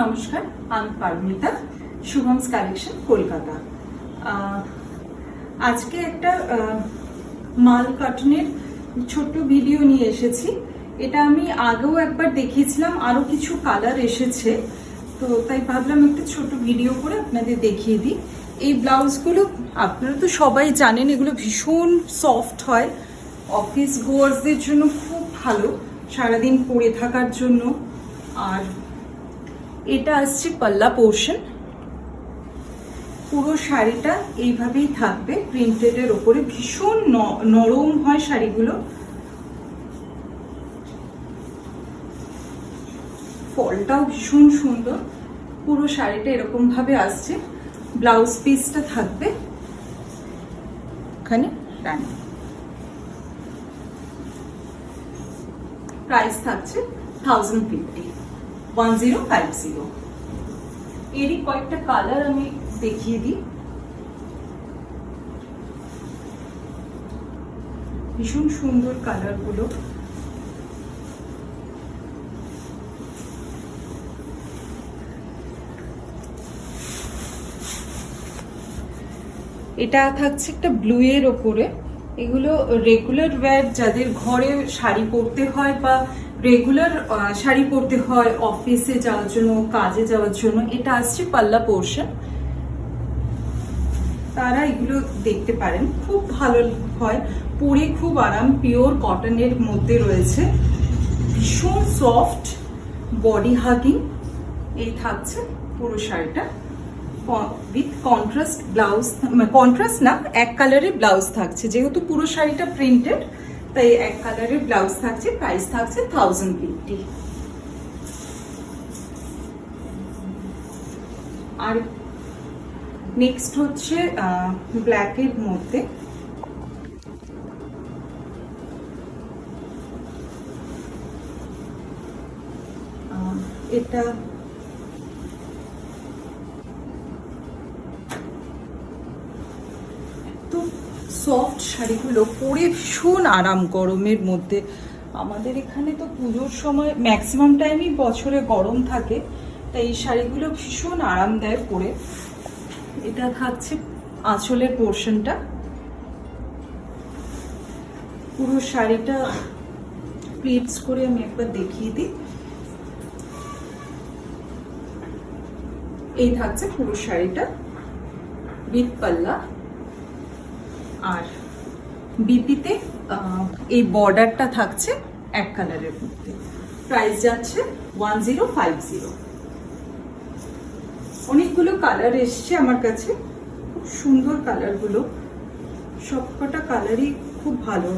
নমস্কার, আমি পারমিতা, শুভমস কালেকশন, কলকাতা। আজকে একটা মাল কটনের ছোট্ট ভিডিও নিয়ে এসেছি। এটা আমি আগেও একবার দেখিয়েছিলাম, আরো কিছু কালার এসেছে, তো তাই ভাবলাম একটা ছোট ভিডিও করে আপনাদের দেখিয়ে দিই। এই ব্লাউজগুলো আপনারা তো সবাই জানেন, এগুলো ভীষণ সফট হয়, অফিস গোয়ার্সদের জন্য খুব ভালো, সারাদিন পরে থাকার জন্য। আর এটা আসছে পাল্লা পোর্শন, পুরো শাড়িটা এইভাবেই থাকবে প্রিন্টেডের ওপরে, ভীষণ নরম হয় শাড়িগুলো। ফলটাও ভীষণ সুন্দর, পুরো শাড়িটা এরকম ভাবে আসছে। ব্লাউজ পিসটা থাকবে এখানে রানী। প্রাইস থাকছে 1050। এরই কয়েকটা কালার আমি দেখিয়ে দিই। ভীষণ সুন্দর কালার গুলো। এটা থাকছে একটা ব্লু এর ওপরে। এগুলো রেগুলার ওয়্যার, যাদের ঘরে শাড়ি পরতে হয় বা রেগুলার শাড়ি পরতে হয় অফিসে যাওয়ার জন্য, কাজে যাওয়ার জন্য, এটা আসছে পাল্লা পোর্শন, তারা এগুলো দেখতে পারেন। খুব ভালো হয়, পরে খুব আরাম, পিওর কটনের মধ্যে রয়েছে, ভীষণ সফট, বডি হাগিং। এই থাকছে পুরো শাড়িটা উইথ কন্ট্রাস্ট ব্লাউজ, কন্ট্রাস্ট না, এক কালারের ব্লাউজ থাকছে, যেহেতু পুরো শাড়িটা প্রিন্টেড তাই এক কালারের ব্লাউজ থাকছে। প্রাইস থাকছে 1050। আর নেক্সট হচ্ছে ব্ল্যাকের মধ্যে এটা সফট শাড়িগুলো পরে ভীষণ আরাম গরমের মধ্যে। আমাদের এখানে তো পুজোর সময় ম্যাক্সিমাম টাইমই বছরে গরম থাকে, তাই এই শাড়িগুলো ভীষণ আরামদায়ক পরে। এটা থাকছে আঁচলের পোর্শনটা, পুরো শাড়িটা প্লিটস করে আমি একবার দেখিয়ে দিই। এই থাকছে পুরো শাড়িটা উইথ পাল্লা। আর বিপিতে এই বর্ডারটা থাকছে এক কালারের মধ্যে। প্রাইস যাচ্ছে 1050। অনেকগুলো কালার এসছে আমার কাছে, খুব সুন্দর কালারগুলো, সবকটা কালারই খুব ভালো।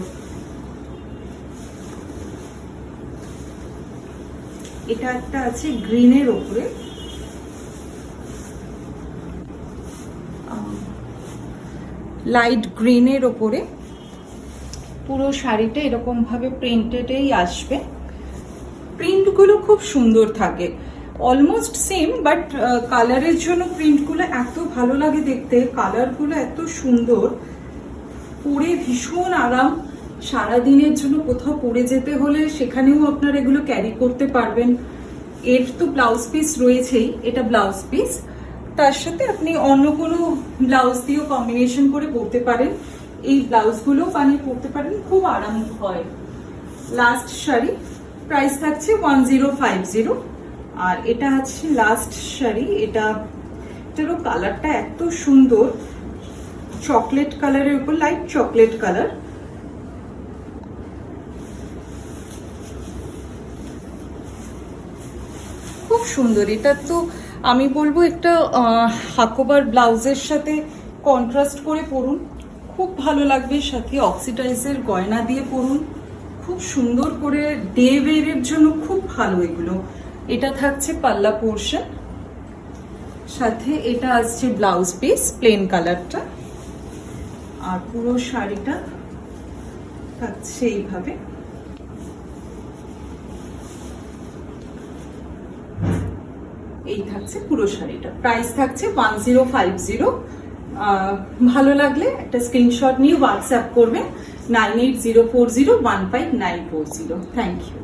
এটা একটা আছে গ্রিনের ওপরে, লাইট গ্রিনের ওপরে, পুরো শাড়িটা এরকম ভাবে প্রিন্টেডেই আসবে। প্রিন্টগুলো খুব সুন্দর থাকে, অলমোস্ট সেম, বাট কালারের জন্য প্রিন্টগুলো এত ভালো লাগে দেখতে, কালারগুলো এত সুন্দর, পরে ভীষণ আরাম। সারাদিনের জন্য কোথাও পরে যেতে হলে সেখানেও আপনারা এগুলো ক্যারি করতে পারবেন। এর তো ব্লাউজ পিস রয়েছেই, এটা ব্লাউজ পিস, তার সাথে আপনি অন্য কোনো ব্লাউজ দিয়েও কম্বিনেশন করে পরতে পারেন। এই ব্লাউজগুলো বানিয়ে পরতে পারেন, খুব আরাম হয়। লাস্ট শাড়ি, প্রাইস থাকছে 1050। আর এটা আছে লাস্ট শাড়ি। এটারও কালারটা এত সুন্দর, চকলেট কালারের উপর, লাইট চকলেট কালার। খুব সুন্দর। এটা তো আমি বলবো একটা হাকোবার ব্লাউজের সাথে কন্ট্রাস্ট করে পরুন, খুব ভালো লাগবে। সাথে অক্সিডাইজের গয়না দিয়ে পরুন, খুব সুন্দর করে ডে ওয়্যারের জন্য খুব ভালো এগুলো। এটা থাকছে পাল্লা পোর্শন, সাথে এটা আসছে ব্লাউজ পিস, প্লেন কালারটা। আর পুরো শাড়িটা থাকছে এইভাবে। এই থাকছে পুরো শাড়িটা। প্রাইস থাকছে 1050। ভালো লাগলে একটা স্ক্রিনশট নিয়ে হোয়াটসঅ্যাপ করবেন 9804015940। Thank you.